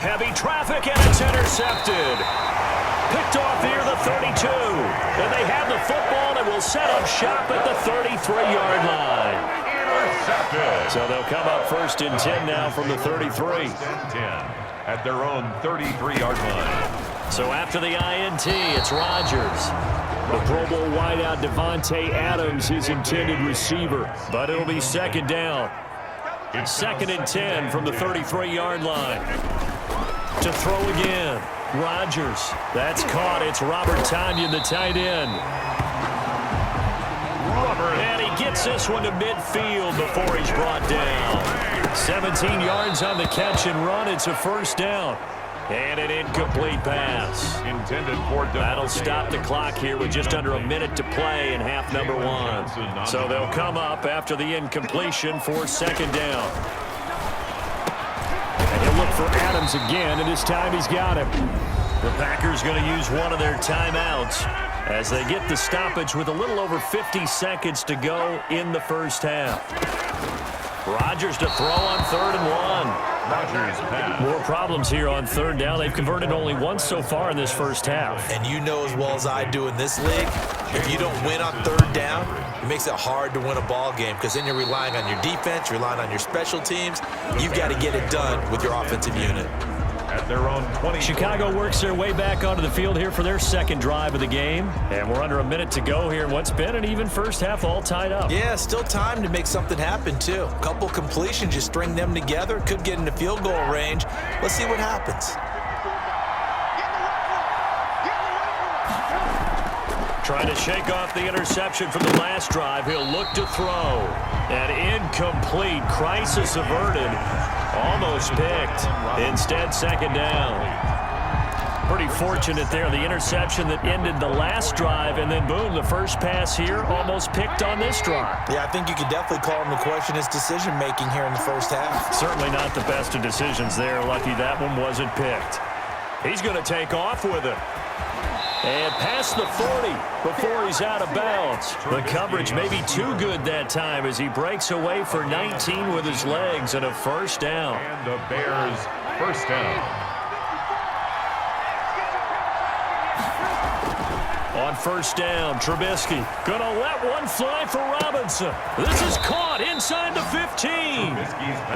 Heavy traffic, and it's intercepted. Picked off near the 32. And they have the football and will set up shop at the 33-yard line. Intercepted. So they'll come up 1st and 10 now from the 33. 10 at their own 33-yard line. So after the INT, it's Rodgers. The Pro Bowl wideout Devontae Adams, his intended receiver. But it'll be 2nd down. 2nd and 10 from the 33-yard line. To throw again. Rodgers. That's caught. It's Robert Tonyan, the tight end. And he gets this one to midfield before he's brought down. 17 yards on the catch and run. It's a 1st down. And an incomplete pass. Intended for that'll stop the clock here with just under a minute to play in half number 1. So they'll come up after the incompletion for 2nd down. And he'll look for Adams again, and this time he's got him. The Packers going to use one of their timeouts as they get the stoppage with a little over 50 seconds to go in the 1st half. Rodgers to throw on 3rd and 1. More problems here on 3rd down. They've converted only once so far in this 1st half. And you know as well as I do in this league, if you don't win on 3rd down, it makes it hard to win a ball game because then you're relying on your defense, you're relying on your special teams. You've got to get it done with your offensive unit. At their own 20. Chicago works their way back onto the field here for their 2nd drive of the game. And we're under a minute to go here in what's been an even 1st half all tied up. Yeah, still time to make something happen, too. A couple completions, just string them together. Could get into field goal range. Let's see what happens. Trying to shake off the interception from the last drive. He'll look to throw. And incomplete. Crisis averted. Almost picked. Instead, 2nd down. Pretty fortunate there. The interception that ended the last drive, and then boom, the first pass here almost picked on this drive. Yeah, I think you could definitely call him to question his decision-making here in the 1st half. Certainly not the best of decisions there. Lucky that one wasn't picked. He's going to take off with it. And past the 40 before he's out of bounds. The coverage may be too good that time as he breaks away for 19 with his legs and a 1st down. And the Bears 1st down. On 1st down, Trubisky gonna let one fly for Robinson. This is caught inside the 15.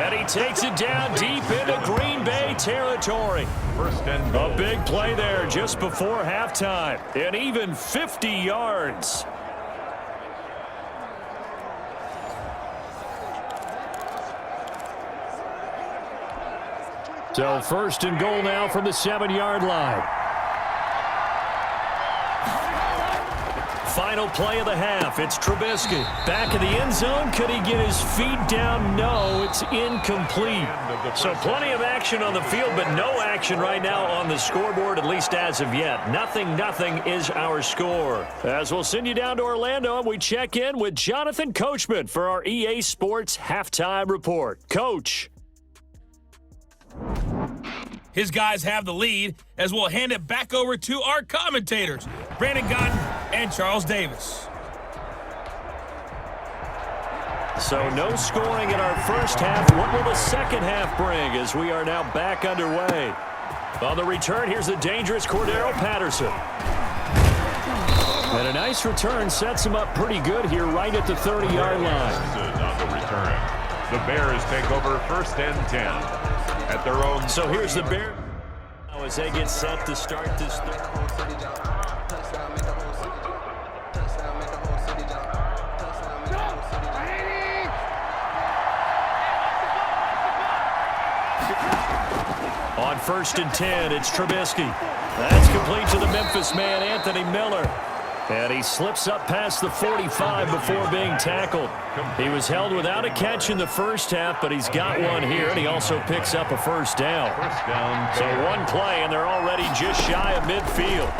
And he takes it down deep into Green Bay territory. 1st and goal. A big play there just before halftime. And even 50 yards. So 1st and goal now from the 7-yard line. Final play of the half. It's Trubisky. Back in the end zone. Could he get his feet down? No, it's incomplete. So plenty of action on the field, but no action right now on the scoreboard, at least as of yet. Nothing is our score. As we'll send you down to Orlando, and we check in with Jonathan Coachman for our EA Sports Halftime Report. Coach. His guys have the lead as we'll hand it back over to our commentators, Brandon Gotton and Charles Davis. So no scoring in our 1st half. What will the 2nd half bring as we are now back underway? On the return, here's the dangerous Cordero Patterson. And a nice return sets him up pretty good here right at the 30-yard line. On the return, the Bears take over 1st and 10 at their own. So here's the Bears as they get set to start this third. On 1st and 10, it's Trubisky. That's complete to the Memphis man, Anthony Miller. And he slips up past the 45 before being tackled. He was held without a catch in the 1st half, but he's got one here, and he also picks up a 1st down. So one play, and they're already just shy of midfield.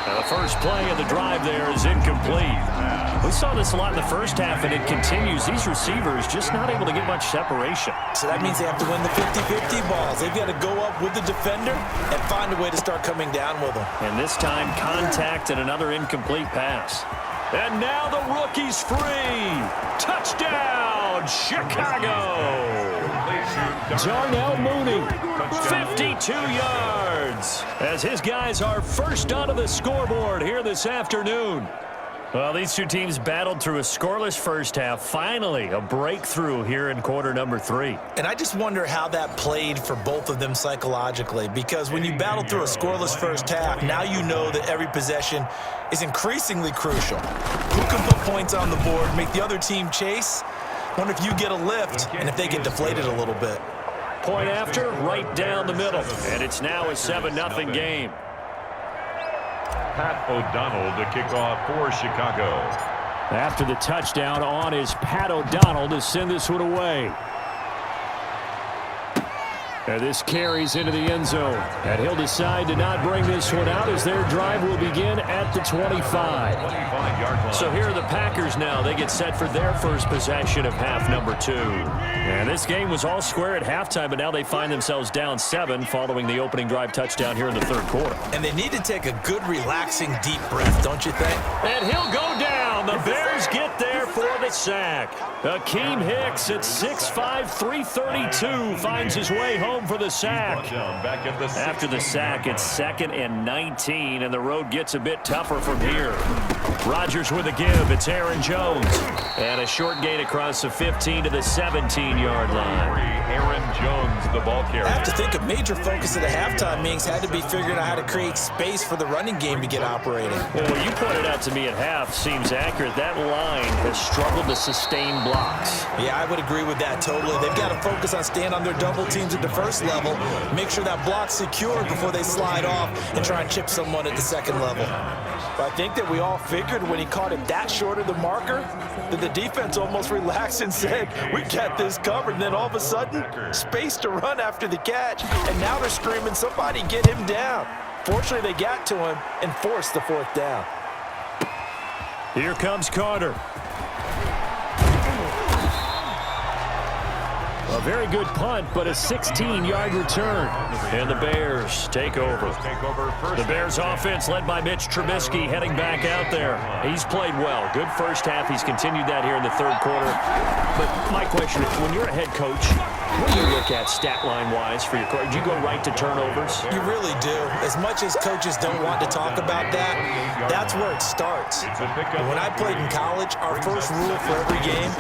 And the first play of the drive there is incomplete. We saw this a lot in the 1st half, and it continues. These receivers just not able to get much separation. So that means they have to win the 50-50 balls. They've got to go up with the defender and find a way to start coming down with them. And this time, contact and another incomplete pass. And now the rookie's free. Touchdown, Chicago. Darnell Mooney, 52 yards, as his guys are first onto the scoreboard here this afternoon. Well, these two teams battled through a scoreless first half. Finally, a breakthrough here in quarter number 3. And I just wonder how that played for both of them psychologically, because when you battle through a scoreless first half, now you know that every possession is increasingly crucial. Who can put points on the board, make the other team chase? Wonder if you get a lift and if they get deflated a little bit. Point after, right down the middle. And it's now a 7-0 game. Pat O'Donnell to kick off for Chicago. After the touchdown, on is Pat O'Donnell to send this one away. And this carries into the end zone. And he'll decide to not bring this one out as their drive will begin at the 25. So here are the Packers now. They get set for their first possession of half number 2. And this game was all square at halftime, but now they find themselves down 7 following the opening drive touchdown here in the third quarter. And they need to take a good, relaxing, deep breath, don't you think? And he'll go down. The Bears get there for the sack. Akeem Hicks at 6'5", 332 finds his way home for the sack. After the sack, it's 2nd and 19, and the road gets a bit tougher from here. Rodgers with a give. It's Aaron Jones. And a short gain across the 15 to the 17-yard line. Aaron Jones, the ball carrier. I have to think a major focus of the halftime meetings had to be figuring out how to create space for the running game to get operating. Well, what you pointed out to me at half seems accurate. That line has struggled to sustain blocks. Yeah, I would agree with that totally. They've got to focus on staying on their double teams at the first level, make sure that block's secure before they slide off and try and chip someone at the second level. But I think that we all figured when he caught it that short of the marker that the defense almost relaxed and said, we got this covered. And then all of a sudden, space to run after the catch. And now they're screaming, somebody get him down. Fortunately, they got to him and forced the 4th down. Here comes Carter. A very good punt, but a 16-yard return. And the Bears take over. The Bears offense led by Mitch Trubisky heading back out there. He's played well. Good first half. He's continued that here in the third quarter. But my question is, when you're a head coach, what do you look at stat line-wise for your coach? Do you go right to turnovers? You really do. As much as coaches don't want to talk about that, that's where it starts. When I played in college, our first rule for every game,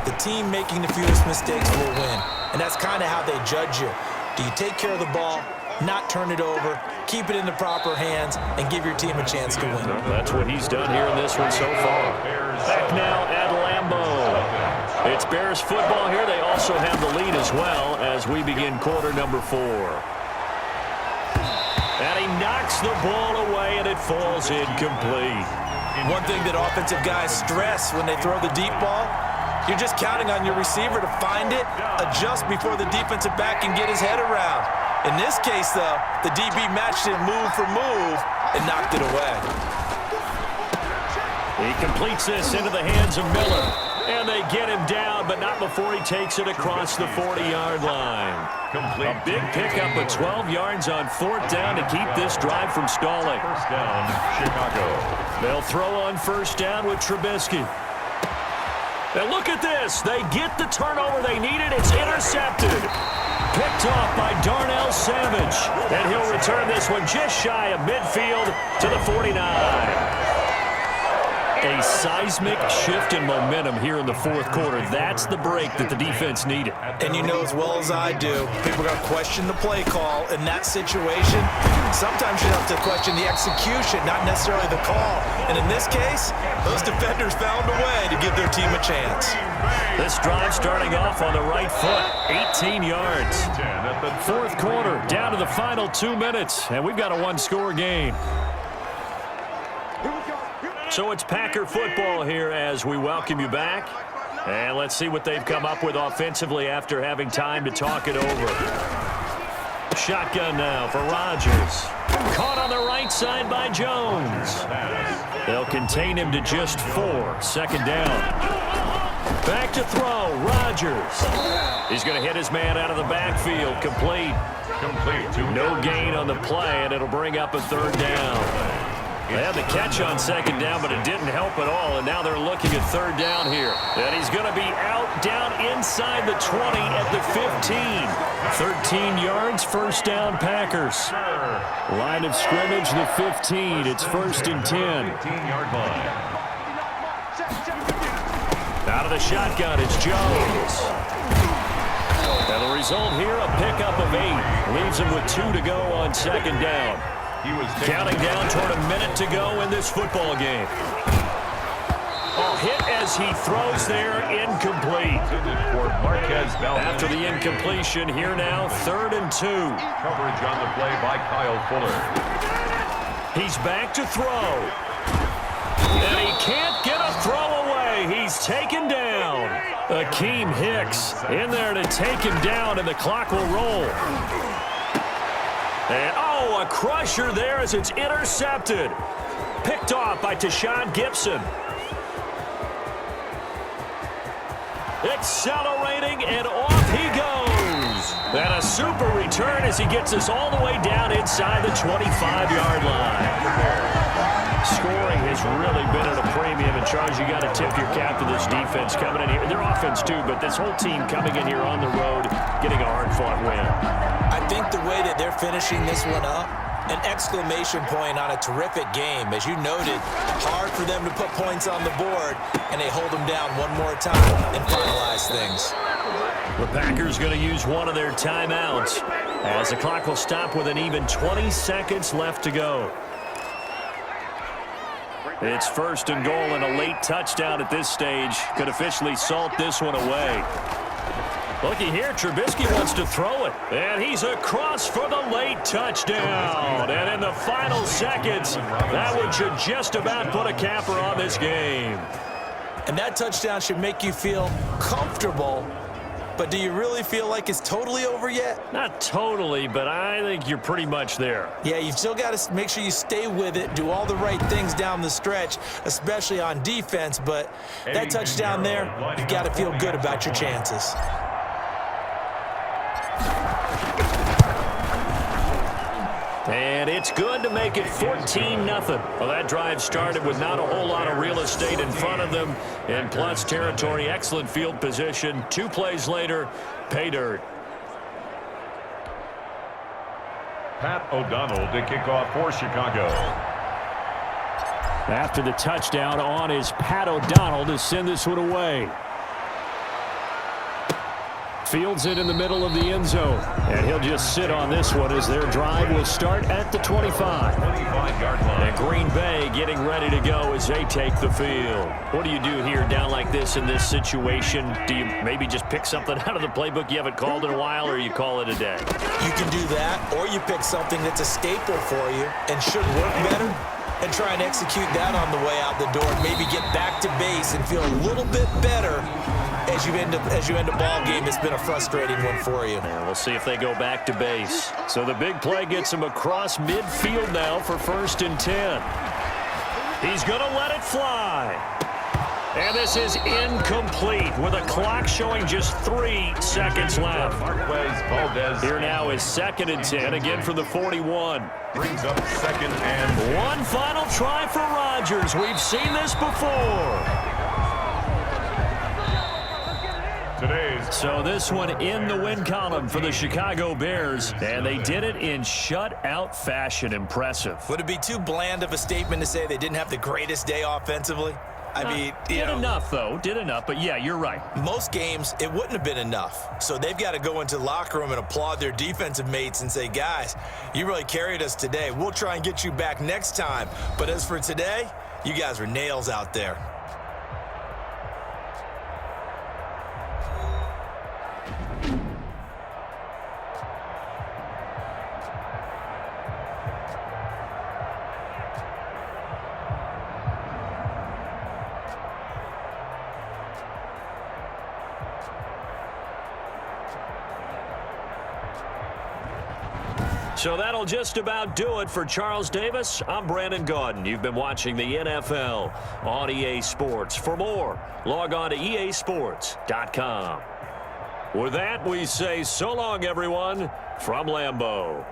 the team making the fewest mistakes will win. And that's kind of how they judge you. Do you take care of the ball, not turn it over, keep it in the proper hands, and give your team a chance to win? That's what he's done here in this one so far. Back now at Lambeau. It's Bears football here. They also have the lead as well as we begin quarter number 4. And he knocks the ball away, and it falls incomplete. One thing that offensive guys stress when they throw the deep ball, you're just counting on your receiver to find it, adjust before the defensive back can get his head around. In this case, though, the DB matched him move for move and knocked it away. He completes this into the hands of Miller. And they get him down, but not before he takes it across the 40-yard line. A big pickup of 12 yards on 4th down to keep this drive from stalling. First down, Chicago. They'll throw on first down with Trubisky. And look at this. They get the turnover they needed. It's intercepted. Picked off by Darnell Savage. And he'll return this one just shy of midfield to the 49. A seismic shift in momentum here in the fourth quarter. That's the break that the defense needed. And you know as well as I do, people are going to question the play call in that situation. Sometimes you have to question the execution, not necessarily the call. And in this case, those defenders found a way to give their team a chance. This drive starting off on the right foot, 18 yards. Fourth quarter, down to the final 2 minutes, and we've got a one-score game. So it's Packer football here as we welcome you back. And let's see what they've come up with offensively after having time to talk it over. Shotgun now for Rodgers. Caught on the right side by Jones. They'll contain him to just 4. Second down. Back to throw. Rodgers. He's going to hit his man out of the backfield. Complete. No gain on the play, and it'll bring up a third down. They had the catch on second down, but it didn't help at all, and now they're looking at third down here. And he's going to be out down inside the 20 at the 15. 13 yards, first down, Packers. Line of scrimmage, the 15. It's first and 10. 15-yard line. Out of the shotgun, it's Jones. And the result here, a pickup of 8. Leaves him with 2 to go on second down. Counting down toward a minute to go in this football game. Oh, hit as he throws there, incomplete. After the incompletion, here now, 3rd and 2. Coverage on the play by Kyle Fuller. He's back to throw. And he can't get a throw away. He's taken down. Akeem Hicks in there to take him down, and the clock will roll. And, oh, a crusher there as it's intercepted. Picked off by Tashawn Gibson. Accelerating, and off he goes. And a super return as he gets us all the way down inside the 25-yard line. Scoring has really been at a premium, and Charles, you got to tip your cap to this defense coming in here. Their offense too, but this whole team coming in here on the road, getting a hard-fought win. I think the way that they're finishing this one up, an exclamation point on a terrific game. As you noted, hard for them to put points on the board, and they hold them down one more time and finalize things. The Packers going to use one of their timeouts as the clock will stop with an even 20 seconds left to go. It's first and goal, and a late touchdown at this stage could officially salt this one away. Looky here, Trubisky wants to throw it, and he's across for the late touchdown. And in the final seconds, that one should just about put a capper on this game. And that touchdown should make you feel comfortable, but do you really feel like it's totally over yet? Not totally, but I think you're pretty much there. Yeah, you've still got to make sure you stay with it, do all the right things down the stretch, especially on defense, but that touchdown there, you've got to feel good about your chances. And it's good to make it 14-0. Well, that drive started with not a whole lot of real estate in front of them. In plus territory, excellent field position. 2 plays later, pay dirt. Pat O'Donnell to kick off for Chicago. After the touchdown on is Pat O'Donnell to send this one away. Fields it in the middle of the end zone. And he'll just sit on this one as their drive will start at the 25. 25-yard line. And Green Bay getting ready to go as they take the field. What do you do here down like this in this situation? Do you maybe just pick something out of the playbook you haven't called in a while, or you call it a day? You can do that, or you pick something that's a staple for you and should work better, and try and execute that on the way out the door. Maybe get back to base and feel a little bit better as you end a ball game. It's been a frustrating one for you. And we'll see if they go back to base. So the big play gets him across midfield now for 1st and 10. He's going to let it fly. And this is incomplete with a clock showing just 3 seconds left. Here now is 2nd and 10, again from the 41. Brings up 2nd and 1 final try for Rodgers. We've seen this before. So this one in the win column for the Chicago Bears, and they did it in shutout fashion. Impressive. Would it be too bland of a statement to say they didn't have the greatest day offensively? I mean, did enough, though. Did enough, but yeah, you're right. Most games, it wouldn't have been enough. So they've got to go into the locker room and applaud their defensive mates and say, guys, you really carried us today. We'll try and get you back next time. But as for today, you guys were nails out there. So that'll just about do it for Charles Davis. I'm Brandon Gaudin. You've been watching the NFL on EA Sports. For more, log on to easports.com. With that, we say so long, everyone, from Lambeau.